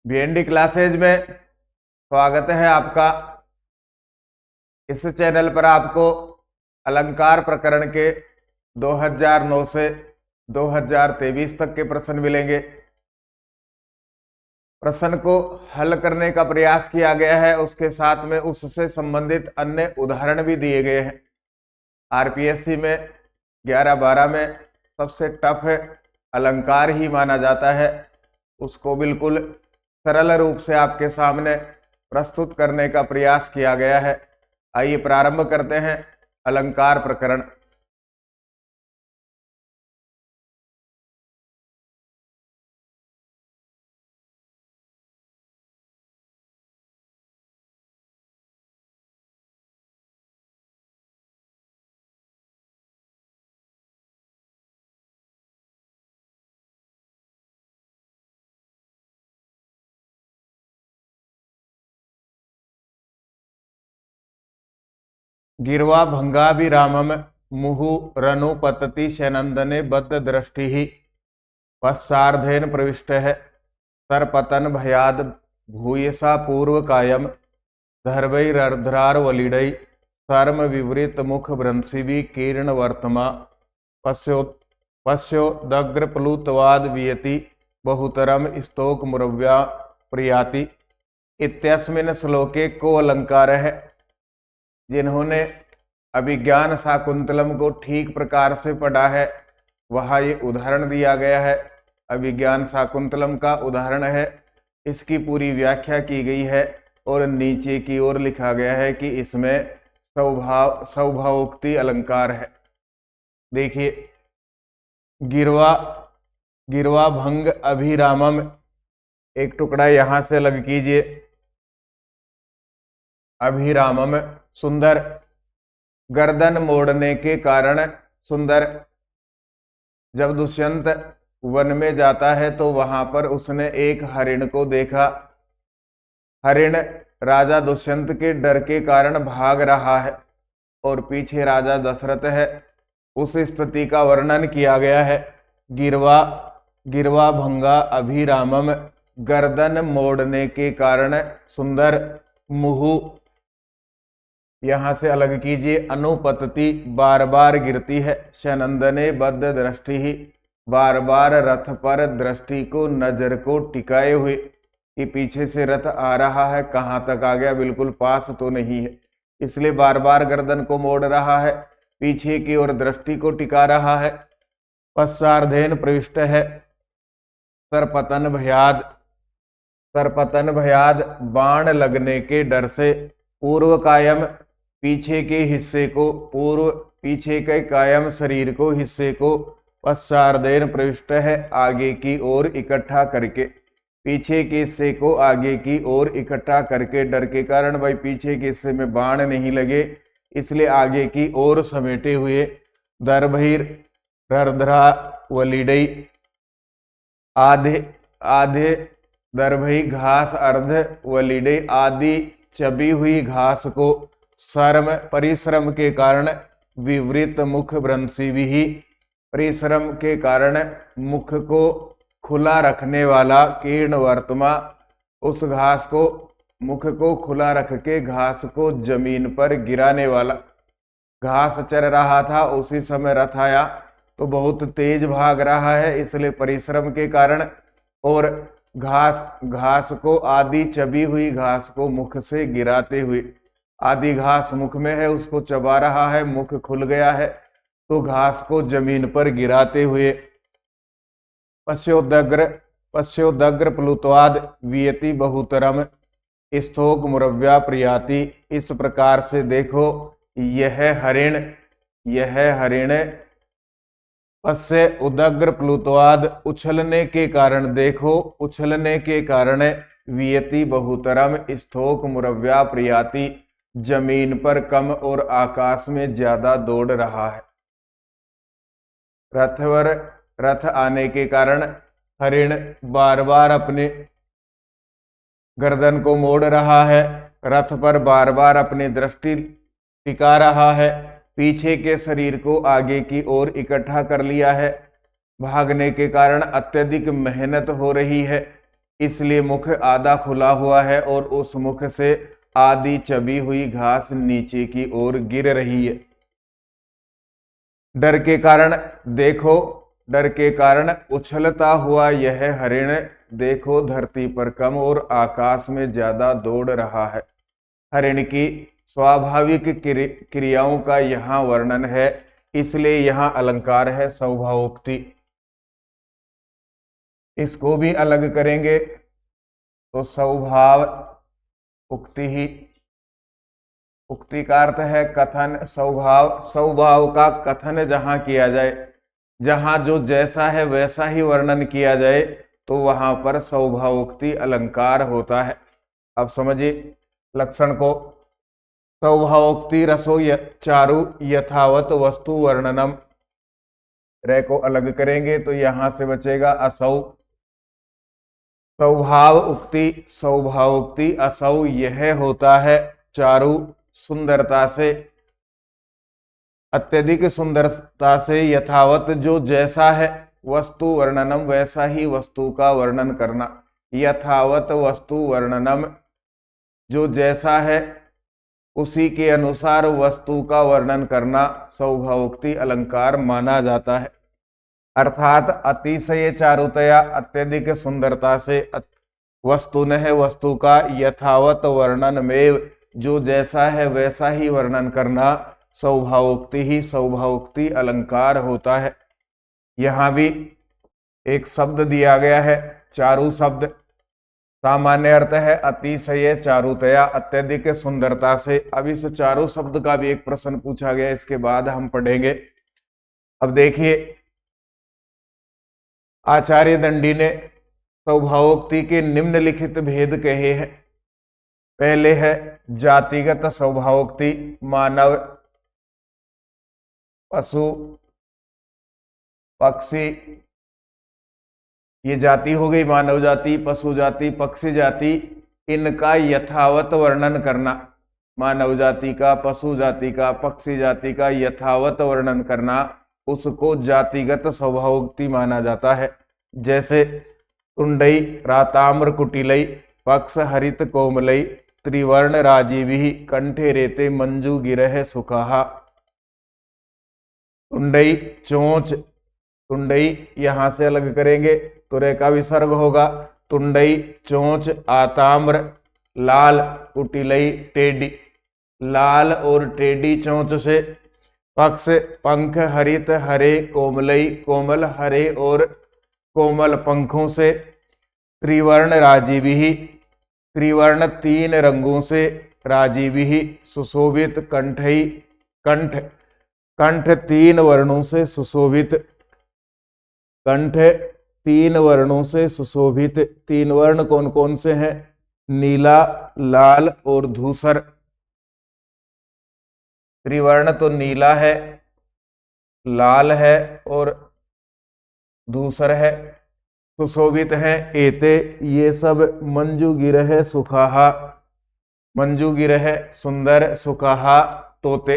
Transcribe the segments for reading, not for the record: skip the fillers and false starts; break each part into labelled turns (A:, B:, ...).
A: वीएनडी classes में स्वागत है आपका। इस चैनल पर आपको अलंकार प्रकरण के 2009 से 2023 तक के प्रश्न मिलेंगे। प्रश्न को हल करने का प्रयास किया गया है, उसके साथ में उससे संबंधित अन्य उदाहरण भी दिए गए हैं। आरपीएससी में 11-12 में सबसे टफ अलंकार ही माना जाता है, उसको बिल्कुल सरल रूप से आपके सामने प्रस्तुत करने का प्रयास किया गया है। आइए प्रारंभ करते हैं अलंकार प्रकरण। गिर्वा भंगाभिरामम मुहुरनु पतति शैनंदने बद्ध दृष्टि पश्चार्धेन प्रविष्ट है सरपतन भयाद भूयसा पूर्व कायम धर्वैरर्ध्रार वलिडै सर्म विवृत मुख भ्रंशिवि कीर्ण वर्तमा पश्योदग्र प्लुतवाद वियति बहुतरम स्तोक मुरव्या प्रियाति। इत्यस्मिन् श्लोके को अलंकार है। जिन्होंने अभिज्ञान शाकुंतलम को ठीक प्रकार से पढ़ा है वहाँ ये उदाहरण दिया गया है। अभिज्ञान शाकुंतलम का उदाहरण है, इसकी पूरी व्याख्या की गई है और नीचे की ओर लिखा गया है कि इसमें स्वभावोक्ति अलंकार है। देखिए, गिर्वा भंग अभिरामम, एक टुकड़ा यहां से अलग कीजिए। अभिरामम सुंदर, गर्दन मोड़ने के कारण सुंदर। जब दुष्यंत वन में जाता है तो वहां पर उसने एक हरिण को देखा। हरिण राजा दुष्यंत के डर के कारण भाग रहा है और पीछे राजा दशरथ है। उस स्थिति का वर्णन किया गया है। गिर्वा भंगा अभिरामम, गर्दन मोड़ने के कारण सुंदर। मुहु यहां से अलग कीजिए। अनुपतति, बार बार गिरती है। शैनंदने बद्ध दृष्टि ही, बार बार रथ पर दृष्टि को, नजर को टिकाए हुए कि पीछे से रथ आ रहा है, कहाँ तक आ गया, बिल्कुल पास तो नहीं है, इसलिए बार बार गर्दन को मोड़ रहा है, पीछे की ओर दृष्टि को टिका रहा है। पश्चार्धेन प्रविष्ट है सरपतन भयाद, सरपतन भयाद बाण लगने के डर से। पूर्व कायम, पीछे के हिस्से को, पूर्व पीछे के कायम शरीर को, हिस्से को। पश्चार्धेन प्रविष्ट है आगे की ओर इकट्ठा करके, पीछे के हिस्से को आगे की ओर इकट्ठा करके। डर के कारण भाई पीछे के हिस्से में बाण नहीं लगे, इसलिए आगे की ओर समेटे हुए। दर्भैर रर्ध्रा वलिडै, आधे दर्भई घास, अर्ध वलिडै आदि चबी हुई घास को। श्रम परिश्रम के कारण, विवृत मुख भ्रंशिवि, परिश्रम के कारण मुख को खुला रखने वाला। कीर्ण वर्तमा, उस घास को, मुख को खुला रख के घास को जमीन पर गिराने वाला। घास चर रहा था, उसी समय रथ आया तो बहुत तेज भाग रहा है, इसलिए परिश्रम के कारण। और घास को, आदि चबी हुई घास को मुख से गिराते हुए, आदि घास मुख में है उसको चबा रहा है, मुख खुल गया है तो घास को जमीन पर गिराते हुए। पश्योदग्र प्लुतवाद वियति बहुतरम स्थोक मुरव्या प्रियाति। इस प्रकार से देखो, यह हरिण पश्य उदग्र प्लुतवाद, उछलने के कारण, देखो उछलने के कारण। वियति बहुतरम स्थोक मुरव्या प्रियाति, जमीन पर कम और आकाश में ज्यादा दौड़ रहा है। रथ आने के कारण हरिण बार बार अपने गर्दन को मोड़ रहा है, रथ पर बार बार अपनी दृष्टि टिका रहा है, पीछे के शरीर को आगे की ओर इकट्ठा कर लिया है। भागने के कारण अत्यधिक मेहनत हो रही है, इसलिए मुख आधा खुला हुआ है और उस मुख से आधी चबी हुई घास नीचे की ओर गिर रही है। डर के कारण देखो, डर के कारण उछलता हुआ यह हरिण देखो धरती पर कम और आकाश में ज्यादा दौड़ रहा है। हरिण की स्वाभाविक क्रियाओं का यहाँ वर्णन है, इसलिए यहाँ अलंकार है स्वभावोक्ति। इसको भी अलग करेंगे तो स्वभाव उक्ति ही। उक्ति का अर्थ है कथन, स्वभाव। स्वभाव का कथन जहां किया जाए, जहां जो जैसा है वैसा ही वर्णन किया जाए, तो वहां पर स्वभावोक्ति अलंकार होता है। अब समझिए लक्षण को। स्वभावोक्ति रसो चारु यथावत वस्तु वर्णनम। रे को अलग करेंगे तो यहां से बचेगा असौ। स्वभाव उक्ति, स्वभावोक्ति असौ यह होता है चारु सुंदरता से, अत्यधिक सुंदरता से, यथावत जो जैसा है, वस्तु वर्णनम वैसा ही वस्तु का वर्णन करना। यथावत वस्तु वर्णनम जो जैसा है उसी के अनुसार वस्तु का वर्णन करना स्वभावोक्ति अलंकार माना जाता है। अर्थात अतिशय चारुतया अत्यधिक सुंदरता से वस्तुनः वस्तु का यथावत वर्णन में जो जैसा है वैसा ही वर्णन करना स्वभावोक्ति ही स्वभावोक्ति अलंकार होता है। यहाँ भी एक शब्द दिया गया है चारु शब्द। सामान्य अर्थ है अतिशय चारुतया अत्यधिक सुंदरता से। अब इस चारु शब्द का भी एक प्रश्न पूछा गया, इसके बाद हम पढ़ेंगे। अब देखिए आचार्य दंडी ने स्वभावोक्ति के निम्नलिखित भेद कहे हैं। पहले है जातिगत स्वभावोक्ति, मानव, पशु, पक्षी, ये जाति हो गई मानव जाति, पशु जाति, पक्षी जाति, इनका यथावत वर्णन करना। मानव जाति का, पशु जाति का, पक्षी जाति का यथावत वर्णन करना, उसको जातिगत स्वभावोक्ति माना जाता है। जैसे तुंडई राताम्र कुटिलई पक्ष हरित कोमलई त्रिवर्ण राजीवी कंठे रेते मंजू गिरह सुखाहा। तुंडई चोंच, तुंडई यहां से अलग करेंगे तो रे का विसर्ग होगा। तुंडई चोंच, आताम्र लाल, कुटिलई टेढ़ी, लाल और टेढ़ी चोंच से, पक्ष पंख हरित हरे कोमलई कोमल हरे और कोमल पंखों से, त्रिवर्ण राजीवी त्रिवर्ण तीन रंगों से, राजीवी सुशोभित कंठई कंठ कंठ तीन वर्णों से सुशोभित, कंठ तीन वर्णों से सुशोभित। तीन वर्ण कौन कौन से हैं? नीला, लाल और धूसर। त्रिवर्ण तो नीला है, लाल है और धूसर है। सुशोभित है एते ये सब मंजू गिरह सुखाहा, मंजू गिरह सुंदर, सुखाहा तोते।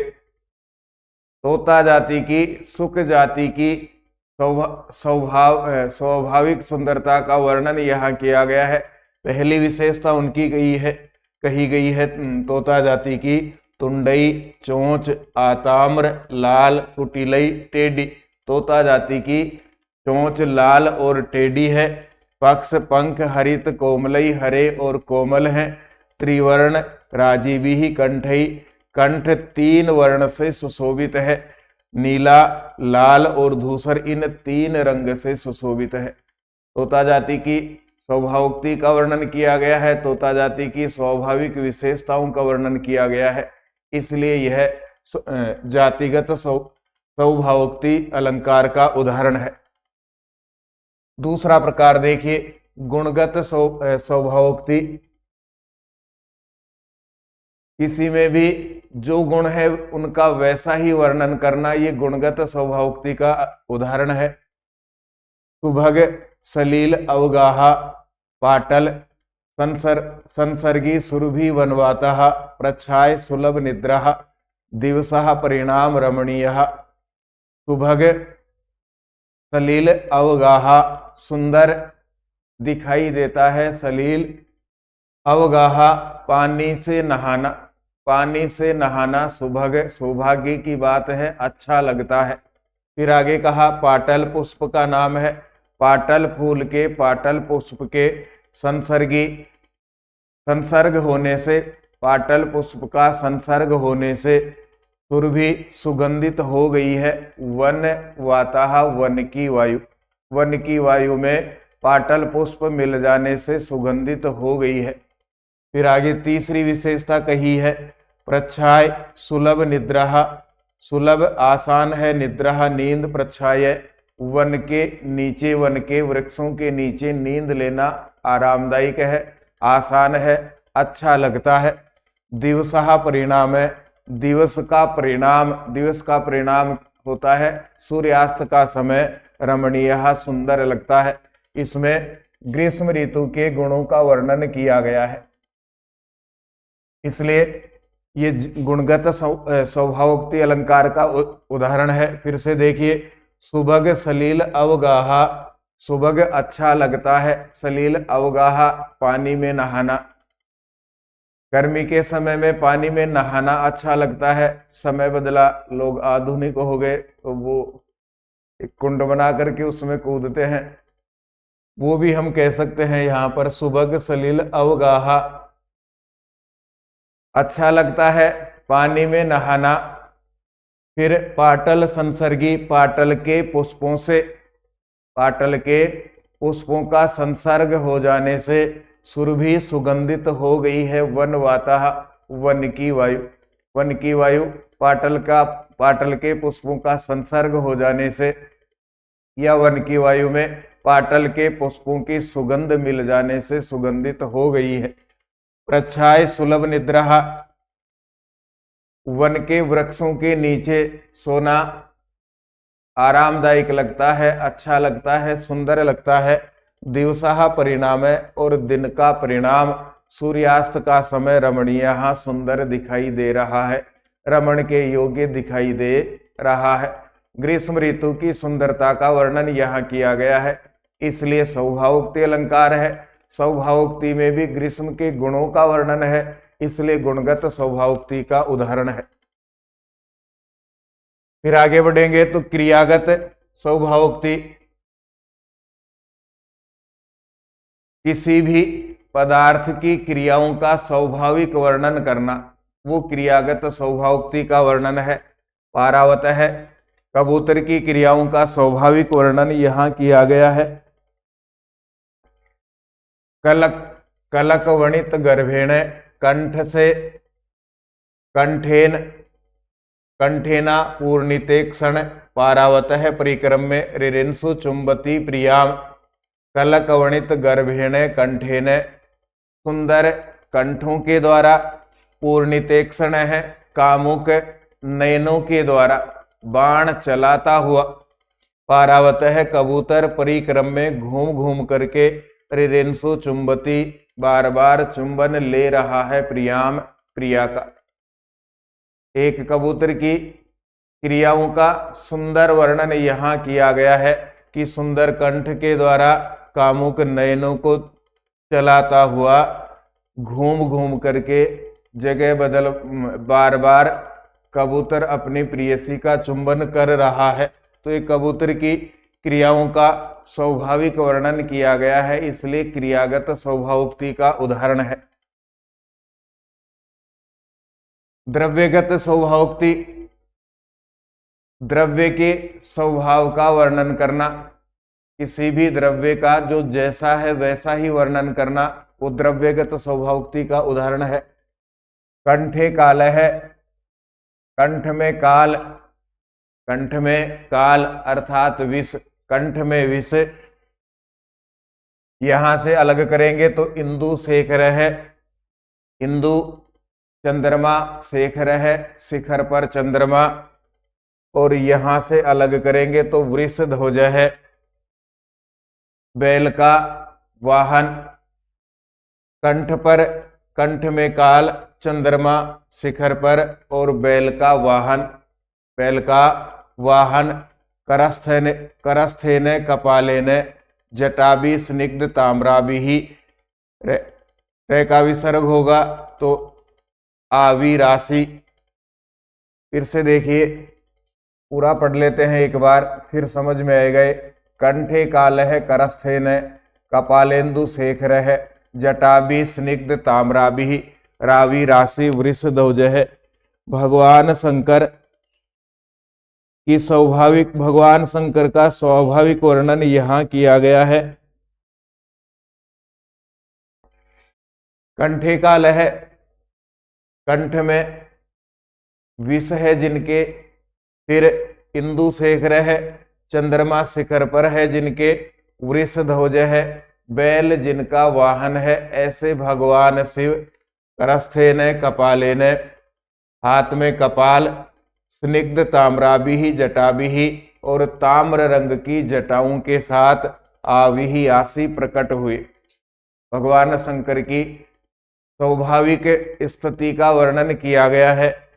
A: तोता जाति की, सुख जाति की स्वाभाविक सुंदरता का वर्णन यहाँ किया गया है। पहली विशेषता उनकी कही गई है तोता जाति की। तुंडई चोंच, आताम्र लाल, कुटिलई टेढ़ी। तोता जाति की चोंच लाल और टेढ़ी है। पक्ष पंख हरित कोमलई हरे और कोमल है। त्रिवर्ण राजीवी कंठई कंठ तीन वर्ण से सुशोभित है। नीला, लाल और धूसर इन तीन रंग से सुशोभित है। तोता जाति की स्वभावोक्ति का वर्णन किया गया है, तोता जाति की स्वाभाविक विशेषताओं का वर्णन किया गया है, इसलिए यह जातिगत स्वभावोक्ति अलंकार का उदाहरण है। दूसरा प्रकार देखिए गुणगत स्वभावोक्ति। किसी में भी जो गुण है उनका वैसा ही वर्णन करना, ये गुणगत स्वभावोक्ति का उदाहरण है। सुभग, सलील, अवगाहा, पाटल, संसर्गी, सुरभि, वनवातः, प्रच्छाय, सुलभ, निद्रा, दिवसः, परिणाम, रमणीय। सुभग, सलील, अवगाहा सुंदर, दिखाई देता है। सलील अवगाहा, पानी से नहाना, पानी से नहाना सौभाग्य की बात है, अच्छा लगता है। फिर आगे कहा पाटल पुष्प का नाम है। पाटल फूल के, पाटल पुष्प के संसर्ग होने से, पाटल पुष्प का संसर्ग होने से सुरभि सुगंधित हो गई है। वन वाताहा, वन की वायु, वन की वायु में पाटल पुष्प मिल जाने से सुगंधित हो गई है। फिर आगे तीसरी विशेषता कही है प्रच्छाय सुलभ निद्रा, सुलभ आसान है, निद्रा नींद, प्रच्छाय वन के नीचे, वन के वृक्षों के नीचे नींद लेना आरामदायक है, आसान है, अच्छा लगता है। दिवसः परिणाम है, दिवस का परिणाम होता है सूर्यास्त का समय, रमणीय सुंदर लगता है। इसमें ग्रीष्म ऋतु के गुणों का वर्णन किया गया है, इसलिए ये गुणगत स्वभावोक्ति अलंकार का उदाहरण है। फिर से देखिए सुभग सलील अवगाहा, सुभग अच्छा लगता है, सलील अवगाहा पानी में नहाना, गर्मी के समय में पानी में नहाना अच्छा लगता है। समय बदला, लोग आधुनिक हो गए तो वो एक कुंड बना करके उसमें कूदते हैं, वो भी हम कह सकते हैं यहाँ पर सुभग सलील अवगाहा, अच्छा लगता है पानी में नहाना। फिर पाटल संसर्गी, पाटल के पुष्पों से, पाटल के पुष्पों का संसर्ग हो जाने से सुरभि सुगंधित हो गई है। वन वाताह, वन की वायु, वन की वायु पाटल के पुष्पों का संसर्ग हो जाने से या वन की वायु में पाटल के पुष्पों की सुगंध मिल जाने से सुगंधित हो गई है। प्रच्छाय सुलभ निद्रा, वन के वृक्षों के नीचे सोना आरामदायक लगता है, अच्छा लगता है, सुंदर लगता है। दिवसा परिणाम है, और दिन का परिणाम सूर्यास्त का समय रमणीय सुंदर दिखाई दे रहा है, रमण के योग्य दिखाई दे रहा है। ग्रीष्म ऋतु की सुंदरता का वर्णन यहाँ किया गया है, इसलिए स्वभावोक्ति अलंकार है। स्वभावोक्ति में भी ग्रीष्म के गुणों का वर्णन है, इसलिए गुणगत स्वभावोक्ति का उदाहरण है। फिर आगे बढ़ेंगे तो क्रियागत स्वभावोक्ति, किसी भी पदार्थ की क्रियाओं का स्वाभाविक वर्णन करना, वो क्रियागत स्वभावोक्ति का वर्णन है। पारावत है, कबूतर की क्रियाओं का स्वाभाविक वर्णन यहाँ किया गया है। कलक वणित गर्भेण, कंठ से, कंठेना पूर्णितेक्षण, पारावत है परिक्रम में रिरिंसु चुंबती प्रियाम। कलक वणित गर्भेण कंठेन, सुंदर कंठों के द्वारा, पूर्णितेक्षण है कामुक नयनों के द्वारा, बाण चलाता हुआ। पारावत है कबूतर परिक्रम में घूम घूम करके रिरिंसु चुंबती, बार बार चुंबन ले रहा है प्रियाम, प्रिया का। एक कबूतर की क्रियाओं का सुंदर वर्णन यहाँ किया गया है कि सुंदर कंठ के द्वारा कामुक नयनों को चलाता हुआ घूम घूम करके जगह बदल बार बार कबूतर अपनी प्रेयसी का चुंबन कर रहा है। तो ये कबूतर की क्रियाओं का स्वाभाविक वर्णन किया गया है, इसलिए क्रियागत स्वभावोक्ति का उदाहरण है। द्रव्यगत स्वभावोक्ति, द्रव्य के स्वभाव का वर्णन करना, किसी भी द्रव्य का जो जैसा है वैसा ही वर्णन करना, वो द्रव्यगत स्वभावोक्ति का उदाहरण है। कंठे काल है, कंठ में काल, कंठ में काल अर्थात विष, कंठ में विष। यहां से अलग करेंगे तो इंदु शेखर है, इंदु चंद्रमा, शेखर है शिखर पर चंद्रमा। और यहां से अलग करेंगे तो वृष ध्वज है, बैल का वाहन। कंठ पर, कंठ में काल, चंद्रमा शिखर पर और बैल का वाहन, बैल का वाहन। करस्थेन कपालेन, जटाभि स्निग्ध ताम्राभि। रे का विसर्ग होगा तो आवि राशि। फिर से देखिए, पूरा पढ़ लेते हैं एक बार, फिर समझ में आएगा। कंठे कालः करस्थेन कपालेन्दु शेखरः जटाभि स्निग्ध ताम्राभि रावि राशि वृषध्वजः। भगवान शंकर की स्वाभाविक, भगवान शंकर का स्वाभाविक वर्णन यहाँ किया गया है। कंठे कालः, कंठ में विष है जिनके, फिर इंदु शेखर है, चंद्रमा शिखर पर है जिनके, वृषध्वज है, बैल जिनका वाहन है। ऐसे भगवान शिव करस्थेन कपालेन, हाथ में कपाल, स्निग्ध ताम्राभि जटाभि, और ताम्र रंग की जटाओं के साथ आवि आसी प्रकट हुए। भगवान शंकर की स्वाभाविक स्थिति का वर्णन किया गया है।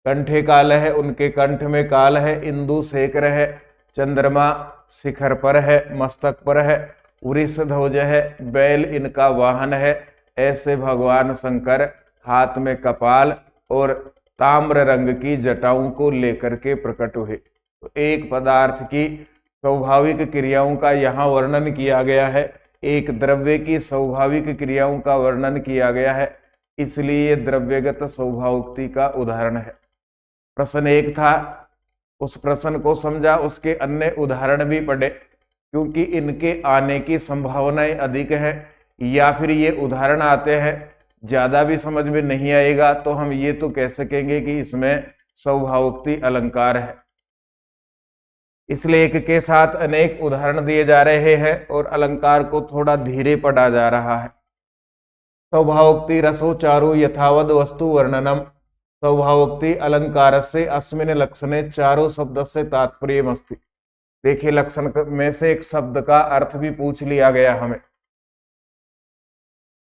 A: कंठे काल है, उनके कंठ में काल है, इंदु शेखर है, चंद्रमा शिखर पर है, मस्तक पर है, वृषध्वज है, बैल इनका वाहन है। ऐसे भगवान शंकर हाथ में कपाल और ताम्र रंग की जटाओं को लेकर के प्रकट हुए। तो एक पदार्थ की स्वाभाविक क्रियाओं का यहाँ वर्णन किया गया है, एक द्रव्य की स्वाभाविक क्रियाओं का वर्णन किया गया है, इसलिए द्रव्यगत स्वभावोक्ति का उदाहरण है। प्रश्न एक था, उस प्रश्न को समझा, उसके अन्य उदाहरण भी पढ़े, क्योंकि इनके आने की संभावनाएं अधिक है। या फिर ये उदाहरण आते हैं, ज्यादा भी समझ में नहीं आएगा तो हम ये तो कह सकेंगे कि इसमें स्वभावोक्ति अलंकार है। इसलिए एक के साथ अनेक उदाहरण दिए जा रहे हैं और अलंकार को थोड़ा धीरे पढ़ा जा रहा है। स्वभावोक्ति रसो चारु यथावद वस्तु वर्णनम। स्वभावोक्ति अलंकार से अस्मिन लक्षणे चारों शब्द से तात्पर्यमस्ति। देखिए, लक्षण में से एक शब्द का अर्थ भी पूछ लिया गया हमें।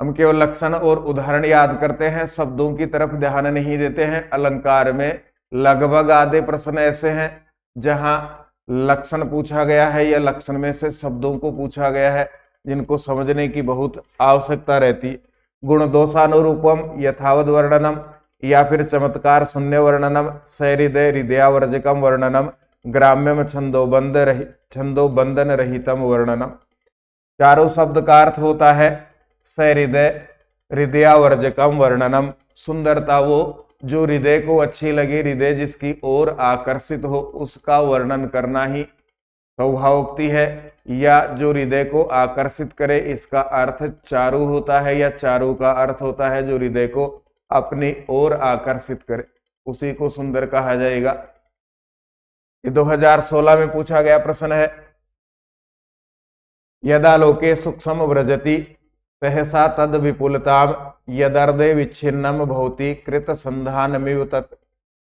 A: हम केवल लक्षण और उदाहरण याद करते हैं, शब्दों की तरफ ध्यान नहीं देते हैं। अलंकार में लगभग आधे प्रश्न ऐसे हैं जहां लक्षण पूछा गया है या लक्षण में से शब्दों को पूछा गया है, जिनको समझने की बहुत आवश्यकता रहती है। गुण दोषानुरूपम यथावद वर्णनम, या फिर चमत्कार शून्य वर्णनम, सैहृदय हृदयावर्जकम वर्णनम, ग्राम्यम छंदोबंधन रहितम वर्णनम। चारों शब्द का अर्थ होता है सैहृदय हृदयावर्जकम वर्णनम, सुंदरता वो जो हृदय को अच्छी लगे, हृदय जिसकी ओर आकर्षित हो, उसका वर्णन करना ही स्वभावोक्ति है। या जो हृदय को आकर्षित करे, इसका अर्थ चारु होता है, या चारु का अर्थ होता है जो हृदय को अपनी ओर आकर्षित करे, उसी को सुंदर कहा जाएगा। ये 2016 में पूछा गया प्रश्न है। यदा लोके सूक्ष्म व्रजति सहसा तद विपुलताम यदर्दे विच्छिन्नम भवति कृत संधानमिव तत्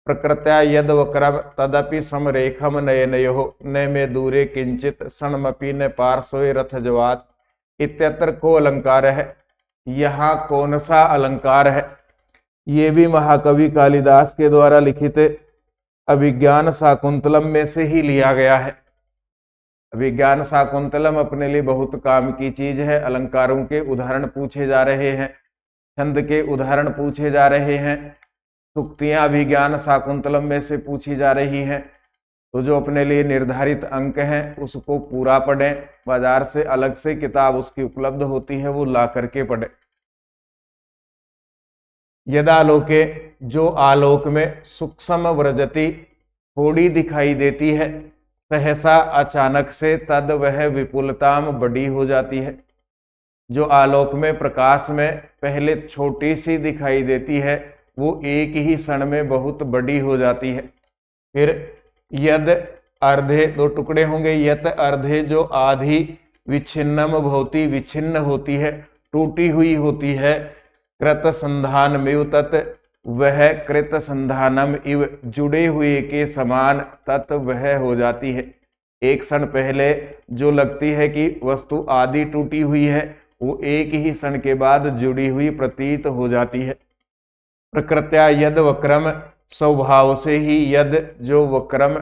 A: प्रकृत्या यद वक्रम तदपि समरेखम नयनयोः न मे दूरे किंचित क्षणमपि न पार्श्वे रथजवात्। इत्यत्र को अलंकार है, यहाँ कौन सा अलंकार है? ये भी महाकवि कालिदास के द्वारा लिखित अभिज्ञान शाकुंतलम में से ही लिया गया है। अभिज्ञान शाकुंतलम अपने लिए बहुत काम की चीज है। अलंकारों के उदाहरण पूछे जा रहे हैं, छंद के उदाहरण पूछे जा रहे हैं, सूक्तियां अभिज्ञान शाकुंतलम में से पूछी जा रही हैं। तो जो अपने लिए निर्धारित अंक हैं उसको पूरा पढ़ें, बाजार से अलग से किताब उसकी उपलब्ध होती है, वो ला करके पढ़ें। यदालोके, जो आलोक में, सूक्ष्म व्रजति, थोड़ी दिखाई देती है, सहसा अचानक से, तद वह विपुलताम बड़ी हो जाती है। जो आलोक में, प्रकाश में पहले छोटी सी दिखाई देती है, वो एक ही क्षण में बहुत बड़ी हो जाती है। फिर यद अर्धे, दो टुकड़े होंगे, यत अर्धे, जो आधी, विच्छिन्नम भवति, विच्छिन्न होती है, टूटी हुई होती है, कृत संधानमिव तत्, वह कृत संधानम इव, जुड़े हुए के समान, तत् वह हो जाती है। एक क्षण पहले जो लगती है कि वस्तु आधी टूटी हुई है, वो एक ही क्षण के बाद जुड़ी हुई प्रतीत हो जाती है। प्रकृत्या यद वक्रम, स्वभाव से ही, यद जो वक्रम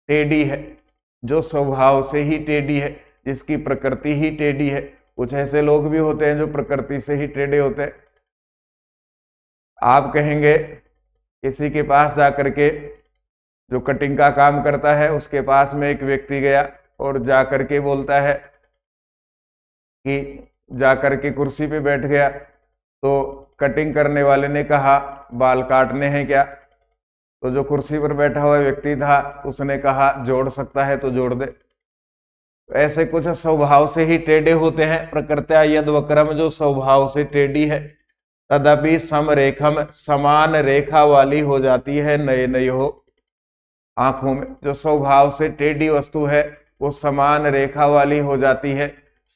A: टेढ़ी है, जो स्वभाव से ही टेढ़ी है। जिसकी प्रकृति ही टेढ़ी है। कुछ ऐसे लोग भी होते हैं जो प्रकृति से ही टेढ़े होते हैं। आप कहेंगे किसी के पास जाकर के, जो कटिंग का काम करता है, उसके पास में एक व्यक्ति गया और जाकर के बोलता है कि जाकर के कुर्सी पे बैठ गया, तो कटिंग करने वाले ने कहा बाल काटने हैं क्या? तो जो कुर्सी पर बैठा हुआ व्यक्ति था उसने कहा जोड़ सकता है तो जोड़ दे। तो ऐसे कुछ स्वभाव से ही टेढ़े होते हैं। प्रकृत्या यद वक्रम, जो स्वभाव से टेढ़ी है, तदपि समरेखम, समान रेखा वाली हो जाती है नए नए हो आंखों में। जो स्वभाव से टेढ़ी वस्तु है वो समान रेखा वाली हो जाती है,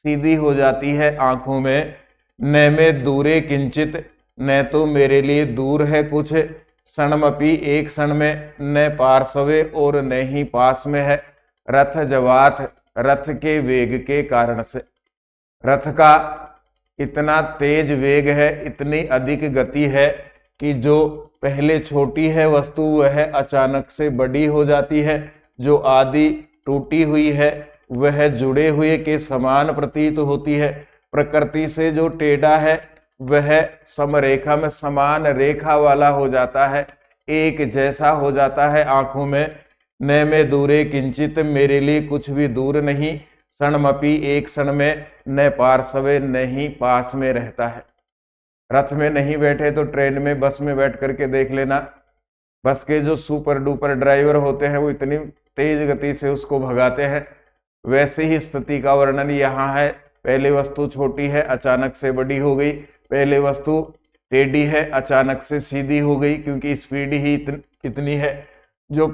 A: सीधी हो जाती है आंखों में। न में दूरे किंचित, न तो मेरे लिए दूर है कुछ, क्षणमपि, एक क्षण में, न पार्श्वे, और न ही पास में है। रथ जवात, रथ के वेग के कारण से। रथ का इतना तेज वेग है, इतनी अधिक गति है कि जो पहले छोटी है वस्तु वह अचानक से बड़ी हो जाती है। जो आदि टूटी हुई है वह जुड़े हुए के समान प्रतीत होती है। प्रकृति से जो टेढ़ा है वह समरेखा में, समान रेखा वाला हो जाता है, एक जैसा हो जाता है आंखों में। न में दूरे किंचित, मेरे लिए कुछ भी दूर नहीं। क्षणमपि, एक क्षण में, न पार्श्वे, न ही पास में रहता है। रथ में नहीं बैठे तो ट्रेन में, बस में बैठ करके देख लेना। बस के जो सुपर डुपर ड्राइवर होते हैं वो इतनी तेज गति से उसको भगाते हैं। वैसे ही स्थिति का वर्णन यहाँ है। पहले वस्तु छोटी है, अचानक से बड़ी हो गई। पहले वस्तु टेढ़ी है, अचानक से सीधी हो गई, क्योंकि स्पीड ही इतनी है। जो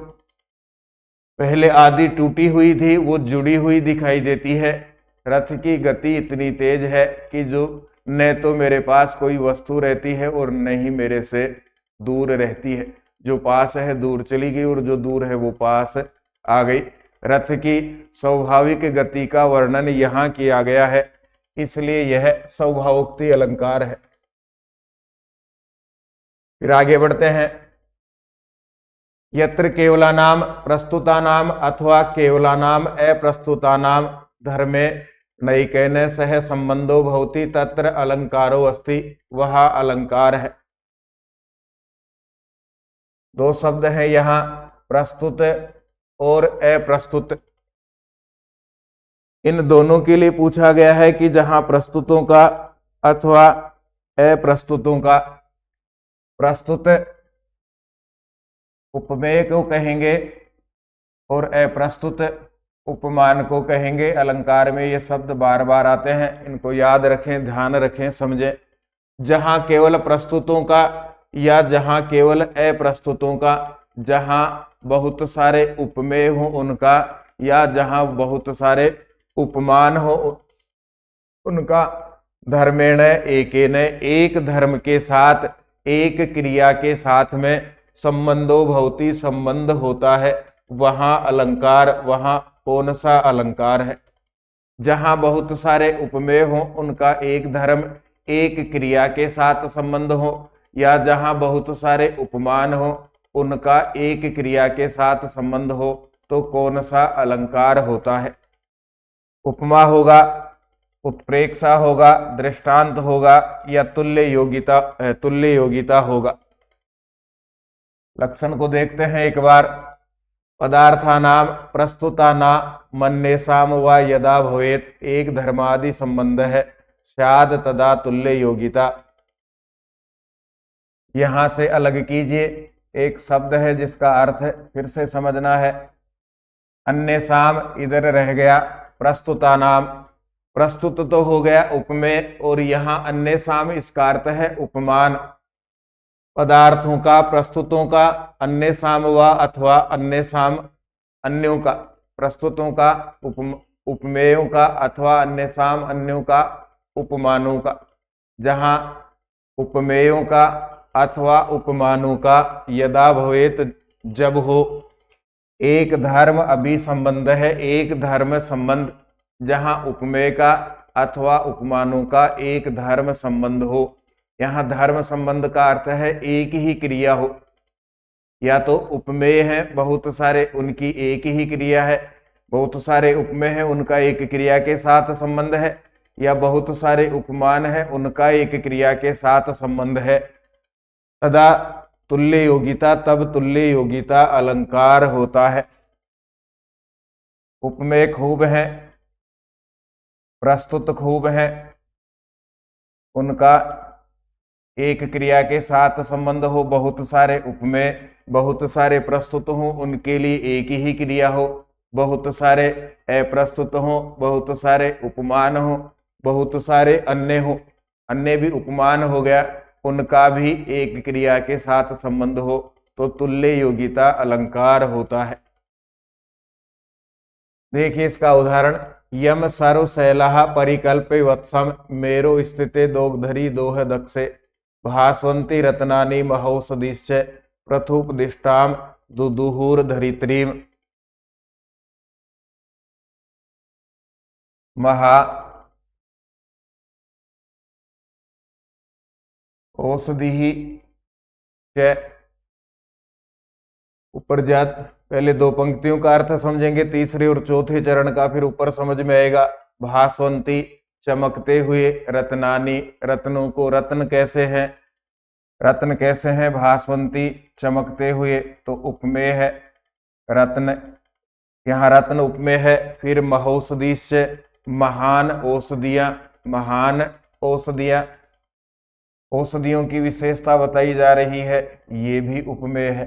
A: पहले आदि टूटी हुई थी वो जुड़ी हुई दिखाई देती है। रथ की गति इतनी तेज है कि जो न तो मेरे पास कोई वस्तु रहती है और न ही मेरे से दूर रहती है। जो पास है दूर चली गई और जो दूर है वो पास आ गई। रथ की स्वाभाविक गति का वर्णन यहाँ किया गया है, इसलिए यह स्वभावोक्ति अलंकार है। फिर आगे बढ़ते हैं। यत्र केवलानाम प्रस्तुतानाम अथवा केवलानाम अप्रस्तुतानाम धर्मे नैकेन सह संबंधो भवति तत्र अलंकारो अस्ति, वह अलंकार है। दो शब्द हैं यहाँ, प्रस्तुत और अप्रस्तुत। इन दोनों के लिए पूछा गया है कि जहां प्रस्तुतों का अथवा अप्रस्तुतों का, प्रस्तुत उपमेय को कहेंगे और अप्रस्तुत उपमान को कहेंगे। अलंकार में ये शब्द बार बार आते हैं, इनको याद रखें, ध्यान रखें, समझें। जहां केवल प्रस्तुतों का या जहां केवल अप्रस्तुतों का, जहां बहुत सारे उपमेय हो उनका, या जहां बहुत सारे उपमान हो उनका, धर्मेण एकेन, एक धर्म के साथ, एक क्रिया के साथ में संबंधो भवति, संबंध होता है, वहां अलंकार। वहां कौन सा अलंकार है? जहां बहुत सारे उपमेय हो उनका एक धर्म एक क्रिया के साथ संबंध हो, या जहां बहुत सारे उपमान हो उनका एक क्रिया के साथ संबंध हो, तो कौन सा अलंकार होता है? उपमा होगा, उत्प्रेक्षा होगा, दृष्टांत होगा, या तुल्य योगिता होगा। लक्षण को देखते हैं एक बार। पदार्थानाम प्रस्तुताना मन्येषाम व यदा भवेत एक धर्मादि संबंध है, स्याद तदा तुल्य योगिता। यहां से अलग कीजिए। एक शब्द है जिसका अर्थ फिर से समझना है। अन्येषाम इधर रह गया, प्रस्तुतानाम, प्रस्तुत तो हो गया उपमेय, और यहाँ अन्येषाम इसका अर्थ है उपमान। पदार्थों का, प्रस्तुतों का, अन्येषाम व अथवा अन्येषाम अन्यों का, प्रस्तुतों का, उपमेयों का, अथवा अन्येषाम अन्यों का, उपमानों का। जहां उपमेयों का अथवा उपमानों का यदा भवेत, जब हो, एक धर्म अभी संबंध है, एक धर्म संबंध। जहां उपमेय का अथवा उपमानों का एक धर्म संबंध हो। यहाँ धर्म संबंध का अर्थ है एक ही क्रिया हो, या तो उपमेय है बहुत सारे, उनकी एक ही क्रिया है, बहुत सारे उपमेय हैं उनका एक क्रिया के साथ संबंध है, या बहुत सारे उपमान है उनका एक क्रिया के साथ संबंध है। तदा तुल्य योगिता, तब तुल्य योगिता अलंकार होता है। उपमेय खूब है, प्रस्तुत खूब है, उनका एक क्रिया के साथ संबंध हो, बहुत सारे उपमेय, बहुत सारे प्रस्तुत हो, उनके लिए एक ही क्रिया हो, बहुत सारे अप्रस्तुत हो, बहुत सारे उपमान हो, बहुत सारे अन्य हो, अन्य भी उपमान हो गया, उनका भी एक क्रिया के साथ संबंध हो, तो तुल्य योगिता अलंकार होता है। देखिए इसका उदाहरण, यम सर्व शैला परिकल्प वत्सम मेरो स्थिते दोगधरी दोह दक्षे भास्वंती रत्नानि महौषधिश्च प्रथुपदिष्टाम दुदुहुर धरित्रीम। महा औषधि च, ऊपर जात पहले दो पंक्तियों का अर्थ समझेंगे, तीसरे और चौथे चरण का फिर ऊपर समझ में आएगा। भास्वंती चमकते हुए, रत्नानी रत्नों को, रत्न कैसे हैं, रत्न कैसे हैं, भास्वंती चमकते हुए, तो उपमेय है रत्न, यहाँ रत्न उपमेय है। फिर महौषधिश्च महान औषधियां, महान औषधियां, औषधियों की विशेषता बताई जा रही है, ये भी उपमेय है।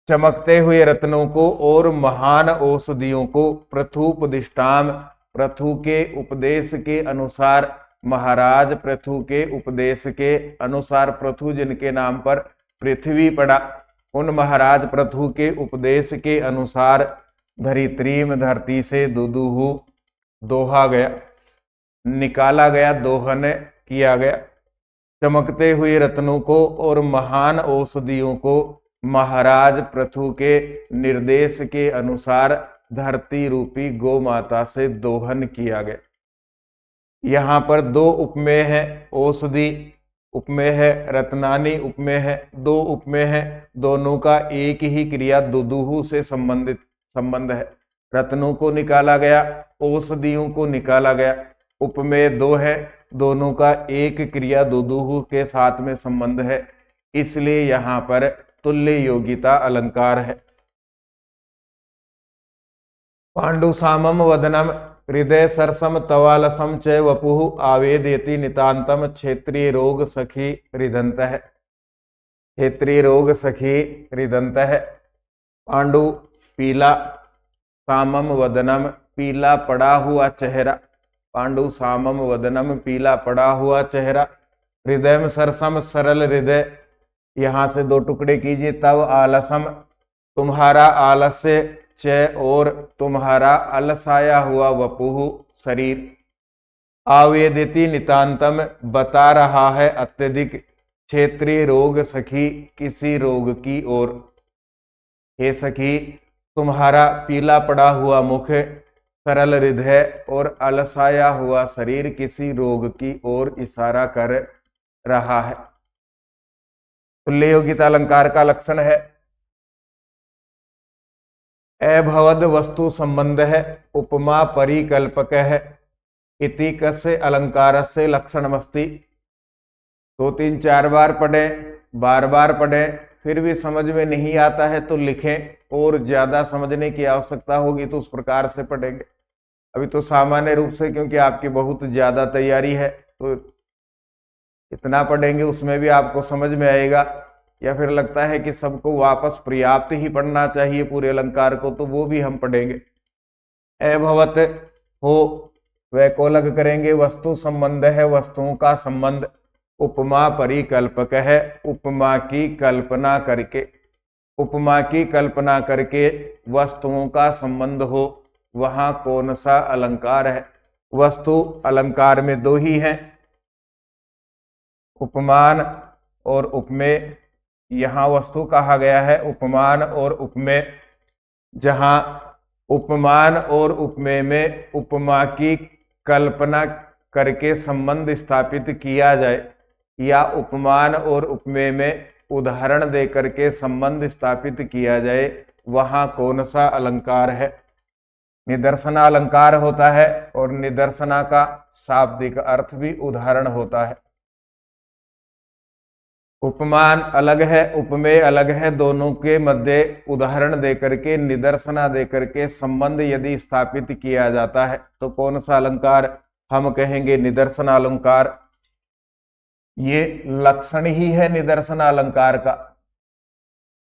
A: चमकते हुए रत्नों को और महान औषधियों को प्रथुपदिष्टाम, प्रथु के उपदेश के अनुसार, महाराज प्रथु के उपदेश के अनुसार, प्रथु जिनके नाम पर पृथ्वी पड़ा, उन महाराज प्रथु के उपदेश के अनुसार धरित्रीम, धरती से दुदुहु दोहा गया, निकाला गया, दोहन किया गया। चमकते हुए रत्नों को और महान औषधियों को महाराज प्रथु के निर्देश के अनुसार धरती रूपी गौ माता से दोहन किया गया। यहाँ पर दो उपमेय है, औषधि उपमेय है, रत्नानी उपमेय है, दो उपमेय है, दोनों का एक ही क्रिया दुदुहु से संबंध है। रत्नों को निकाला गया, औषधियों को निकाला गया, उपमेय दो है, दोनों का एक क्रिया दुदुहु के साथ में संबंध है, इसलिए यहाँ पर तुल्य योगिता अलंकार है। पांडु सामम वदनम हृदय सरसम तवालसम च वपुः आवेदयति नितांतम क्षेत्रीय रोग सखी हृदंत है, क्षेत्रीय रोग सखी हृदंत है। पांडु पीला, सामम वदनम पीला पड़ा हुआ चेहरा, पांडु सामम वदनम पीला पड़ा हुआ चेहरा, हृदय में सरसम सरल हृदय, यहाँ से दो टुकड़े कीजिए, तव आलसम तुम्हारा आलस्य, च और तुम्हारा अलसाया हुआ वपुः शरीर, आवेदिति नितांतम बता रहा है अत्यधिक, क्षेत्रीय रोग सखी किसी रोग की ओर। हे सखी, तुम्हारा पीला पड़ा हुआ मुख, सरल हृदय और अलसाया हुआ शरीर किसी रोग की ओर इशारा कर रहा है। तुल्य योगिता अलंकार का लक्षण है अभवद वस्तु संबंध है, उपमा परिकल्पक है, इति कस्य अलंकार से लक्षणमस्ति। 2-3-4 बार पढ़ें, बार बार पढ़ें, फिर भी समझ में नहीं आता है तो लिखें, और ज्यादा समझने की आवश्यकता होगी तो उस प्रकार से पढ़ेंगे। अभी तो सामान्य रूप से क्योंकि आपकी बहुत ज्यादा तैयारी है तो इतना पढ़ेंगे, उसमें भी आपको समझ में आएगा, या फिर लगता है कि सबको वापस पर्याप्त ही पढ़ना चाहिए पूरे अलंकार को, तो वो भी हम पढ़ेंगे। अभवत हो, वह को अलग करेंगे, वस्तु संबंध है, वस्तुओं का संबंध, उपमा परिकल्पक है, उपमा की कल्पना करके, उपमा की कल्पना करके वस्तुओं का संबंध हो, वहां कौन सा अलंकार है। वस्तु अलंकार में दो ही हैं, उपमान और उपमेय। यहाँ वस्तु कहा गया है उपमान और उपमेय, जहाँ उपमान और उपमेय में उपमा की कल्पना करके संबंध स्थापित किया जाए, या उपमान और उपमेय में उदाहरण दे करके संबंध स्थापित किया जाए, वहाँ कौन सा अलंकार है। निदर्शना अलंकार होता है और निदर्शना का शाब्दिक अर्थ भी उदाहरण होता है। उपमान अलग है, उपमेय अलग है, दोनों के मध्य उदाहरण देकर के, निदर्शना देकर के संबंध यदि स्थापित किया जाता है तो कौन सा अलंकार हम कहेंगे निदर्शना अलंकार। ये लक्षण ही है निदर्शना अलंकार का,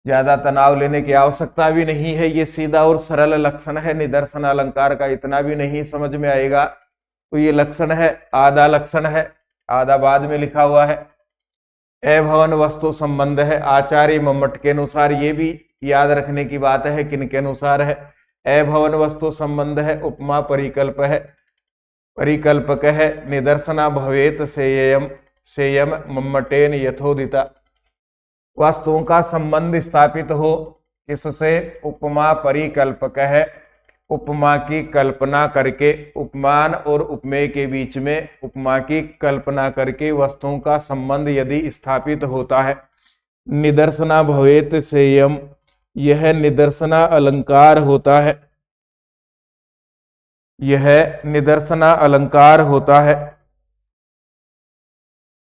A: ज्यादा तनाव लेने की आवश्यकता भी नहीं है, ये सीधा और सरल लक्षण है निदर्शना अलंकार का, इतना भी नहीं समझ में आएगा तो ये लक्षण है, आधा लक्षण है, आधा बाद में लिखा हुआ है। अभवन वस्तु संबंध है, आचार्य मम्मट के अनुसार, ये भी याद रखने की बात है किनके अनुसार है। अभवन वस्तु संबंध है, उपमा परिकल्प है, परिकल्पक है, निदर्शना भवेत सेयम मम्मटेन यथोदिता। वस्तुओं का संबंध स्थापित हो किससे, उपमा परिकल्पक है, उपमा की कल्पना करके, उपमान और उपमेय के बीच में उपमा की कल्पना करके वस्तुओं का संबंध यदि स्थापित होता है। निदर्शना भवेत सेयम, यह निदर्शना अलंकार होता है, यह निदर्शना अलंकार होता है।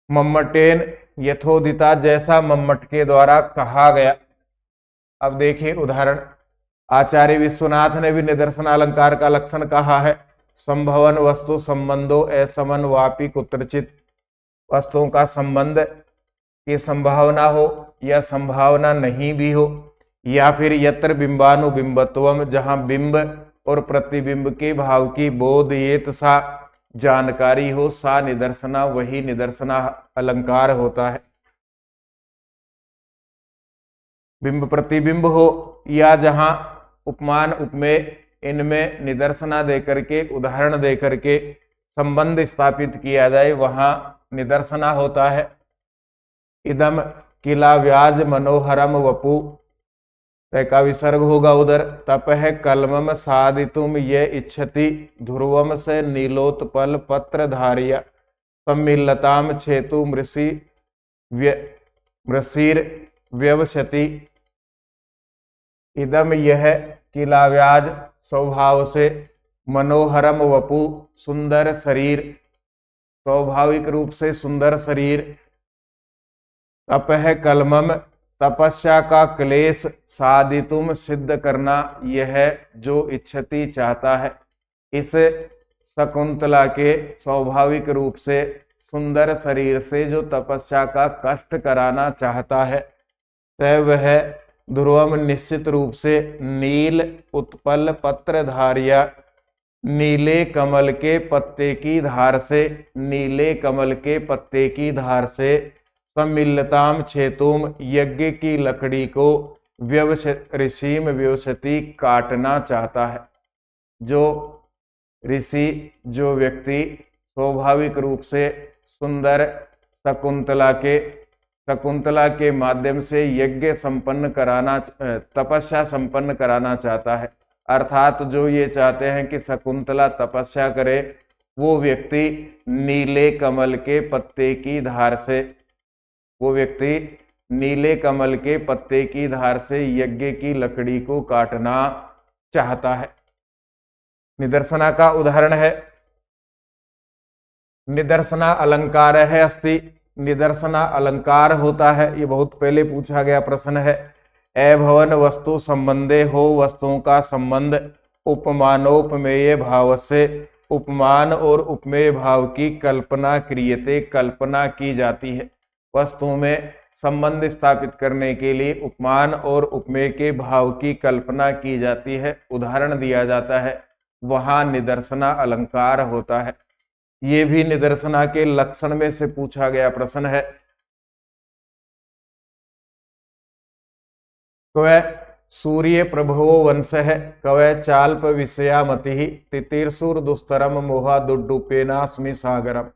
A: मम्मटेन यथोदिता, जैसा मम्मट के द्वारा कहा गया। अब देखिए उदाहरण, आचार्य विश्वनाथ ने भी निदर्शन अलंकार का लक्षण कहा है, संभवन वस्तु संबंधो असमन वापी कुत्रचित, वस्तुओं का संबंध की संभावना हो या संभावना नहीं भी हो, या फिर यत्र बिंबानुबिंबत्वम, जहां बिंब और प्रतिबिंब के भाव की बोधयेत सा जानकारी हो, सा निदर्शना, वही निदर्शना अलंकार होता है। बिंब प्रतिबिंब हो या जहां उपमान उपमेय, इनमें निदर्शना देकर के, उदाहरण देकर के संबंध स्थापित किया जाए, वहां निदर्शना होता है। इदम किला व्याज मनोहरम वपु, का विसर्ग होगा उधर। तपह कलमम साधितुम ये इच्छति, ध्रुवम से नीलोत्पल पत्र धारिया, सम्मिलताम छेतु मृषीर व्यवशति। इदम यह, किलाव्याज स्वभाव से, मनोहरम वपु सुंदर शरीर, स्वाभाविक रूप से सुंदर शरीर। तपह कलमम, तपस्या का क्लेश, साधितुम सिद्ध करना, यह जो इच्छति चाहता है। इस शकुंतला के स्वाभाविक रूप से सुंदर शरीर से जो तपस्या का कष्ट कराना चाहता है, वह ध्रुवम निश्चित रूप से, नील उत्पल पत्रधारिया, नीले कमल के पत्ते की धार से, नीले कमल के पत्ते की धार से, सम्मिलताम छेतुम, यज्ञ की लकड़ी को, ऋषिम व्यवशति, काटना चाहता है। जो ऋषि, जो व्यक्ति स्वाभाविक रूप से सुंदर शकुंतला के माध्यम से यज्ञ संपन्न कराना, तपस्या संपन्न कराना चाहता है, अर्थात जो ये चाहते हैं कि शकुंतला तपस्या करे, वो व्यक्ति नीले कमल के पत्ते की धार से, वो व्यक्ति नीले कमल के पत्ते की धार से यज्ञ की लकड़ी को काटना चाहता है। निदर्शना का उदाहरण है, निदर्शना अलंकार है अस्ति, निदर्शना अलंकार होता है, ये बहुत पहले पूछा गया प्रश्न है। अभवन वस्तु संबंधे हो, वस्तुओं का संबंध उपमानोपमेय भाव से, उपमान और उपमेय भाव की कल्पना क्रियते, कल्पना की जाती है। वस्तुओं में संबंध स्थापित करने के लिए उपमान और उपमेय के भाव की कल्पना की जाती है, उदाहरण दिया जाता है, वहां निदर्शना अलंकार होता है। ये भी निदर्शना के लक्षण में से पूछा गया प्रश्न है। कवय सूर्य प्रभवो वंश है, कवय चाल्प विषयामति, तितीर्षुर दुस्तरम मोहा दुड्डुपेनास्मि सागरम।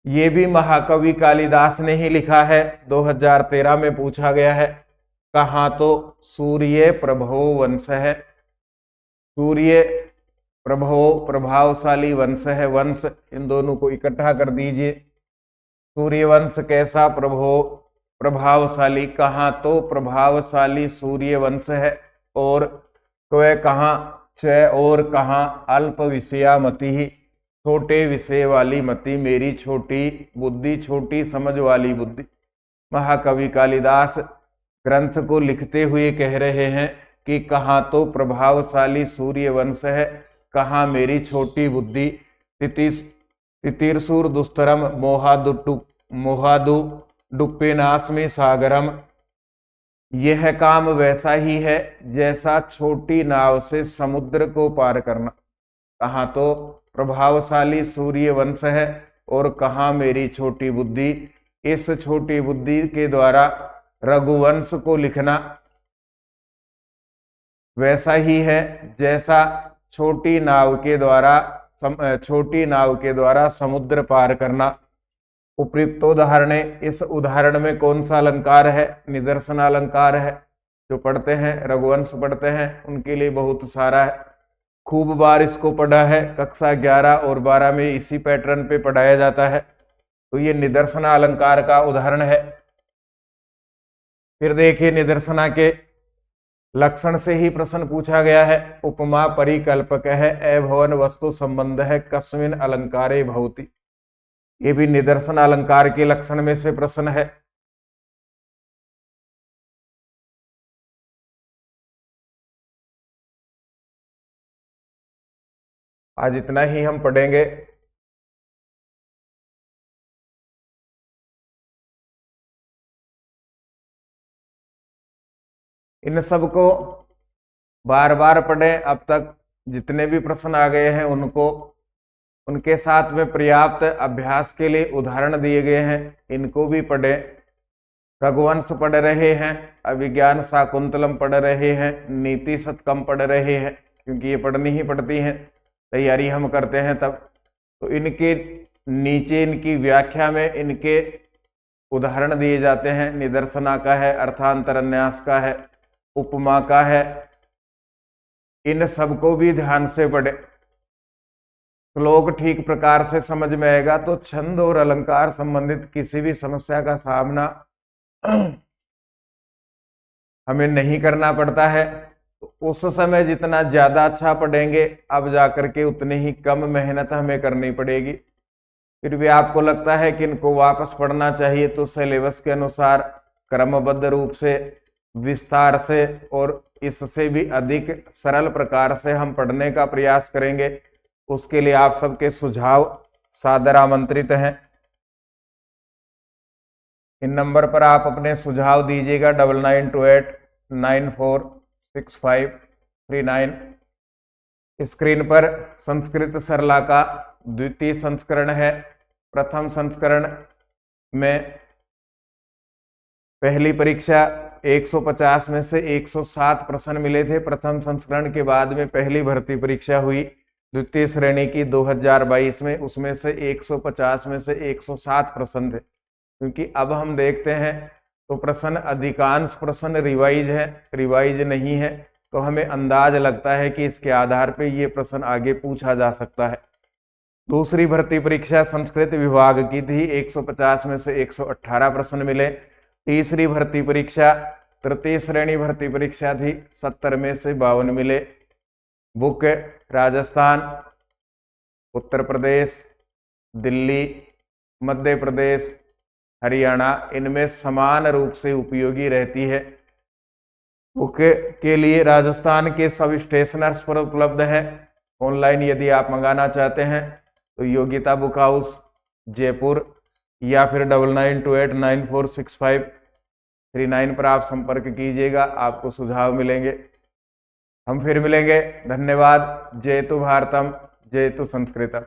A: ये भी महाकवि कालिदास ने ही लिखा है, 2013 में पूछा गया है। कहाँ तो सूर्य प्रभवो वंश है, सूर्य प्रभवो प्रभावशाली वंश है, वंश इन दोनों को इकट्ठा कर दीजिए। सूर्य वंश कैसा, प्रभवो प्रभावशाली, कहाँ तो प्रभावशाली सूर्य वंश है, और तो वह कहाँ च और कहाँ अल्प विषया मति, छोटे विषय वाली मति, मेरी छोटी बुद्धि, छोटी समझ वाली बुद्धि। महाकवि कालिदास ग्रंथ को लिखते हुए कह रहे हैं कि कहाँ तो प्रभावशाली सूर्यवंश है, कहाँ मेरी छोटी बुद्धि। तितीर्षुर दुस्तरम मोहादु डुप्पेनास्मि सागरम। यह काम वैसा ही है जैसा छोटी नाव से समुद्र को पार करना। कहाँ तो प्रभावशाली सूर्यवंश है और कहाँ मेरी छोटी बुद्धि। इस छोटी बुद्धि के द्वारा रघुवंश को लिखना वैसा ही है जैसा छोटी नाव के द्वारा समुद्र पार करना। उपयुक्त उदाहरण, इस उदाहरण में कौन सा अलंकार है? निदर्शन अलंकार है। जो पढ़ते हैं, रघुवंश पढ़ते हैं, उनके लिए बहुत सारा है। खूब बार इसको पढ़ा है, कक्षा 11 और 12 में इसी पैटर्न पे पढ़ाया जाता है। तो ये निदर्शना अलंकार का उदाहरण है। फिर देखिए, निदर्शना के लक्षण से ही प्रश्न पूछा गया है। उपमा परिकल्पक है, अभवन वस्तु संबंध है, कस्मिन अलंकारे भवति। ये भी निदर्शन अलंकार के लक्षण में से प्रश्न है। आज इतना ही हम पढ़ेंगे। इन सब को बार बार पढ़ें। अब तक जितने भी प्रश्न आ गए हैं उनको, उनके साथ में पर्याप्त अभ्यास के लिए उदाहरण दिए गए हैं, इनको भी पढ़ें। रघुवंश पढ़ रहे हैं, अभिज्ञान शाकुंतलम पढ़ रहे हैं, नीति शतकम पढ़ रहे हैं, क्योंकि ये पढ़नी ही पड़ती हैं, तैयारी हम करते हैं तब। तो इनके नीचे इनकी व्याख्या में इनके उदाहरण दिए जाते हैं। निदर्शना का है, अर्थांतरन्यास का है, उपमा का है। इन सबको भी ध्यान से पढ़े। श्लोक ठीक प्रकार से समझ में आएगा तो छंद और अलंकार संबंधित किसी भी समस्या का सामना हमें नहीं करना पड़ता है। तो उस समय जितना ज्यादा अच्छा पढ़ेंगे, अब जाकर के उतनी ही कम मेहनत हमें करनी पड़ेगी। फिर भी आपको लगता है कि इनको वापस पढ़ना चाहिए, तो सिलेबस के अनुसार क्रमबद्ध रूप से, विस्तार से और इससे भी अधिक सरल प्रकार से हम पढ़ने का प्रयास करेंगे। उसके लिए आप सबके सुझाव सादर आमंत्रित हैं। इन नंबर पर आप अपने सुझाव दीजिएगा, 9928946539। स्क्रीन पर संस्कृत सरला का द्वितीय संस्करण है। प्रथम संस्करण में पहली परीक्षा 150 में से 107 प्रश्न मिले थे। प्रथम संस्करण के बाद में पहली भर्ती परीक्षा हुई द्वितीय श्रेणी की 2022 में, उसमें से 150 में से 107 प्रश्न थे। क्योंकि अब हम देखते हैं तो प्रश्न, अधिकांश प्रश्न रिवाइज नहीं है, तो हमें अंदाज लगता है कि इसके आधार पे ये प्रश्न आगे पूछा जा सकता है। दूसरी भर्ती परीक्षा संस्कृत विभाग की थी, 150 में से 118 प्रश्न मिले। तीसरी भर्ती परीक्षा तृतीय श्रेणी भर्ती परीक्षा थी, 70 में से 52 मिले। बुक राजस्थान, उत्तर प्रदेश, दिल्ली, मध्य प्रदेश, हरियाणा, इनमें समान रूप से उपयोगी रहती है। बुक के लिए राजस्थान के सब स्टेशनर्स पर उपलब्ध है। ऑनलाइन यदि आप मंगाना चाहते हैं तो योगिता बुक हाउस जयपुर या फिर 9928946539 पर आप संपर्क कीजिएगा, आपको सुझाव मिलेंगे। हम फिर मिलेंगे। धन्यवाद। जय तु भारतम, जय तु संस्कृतम।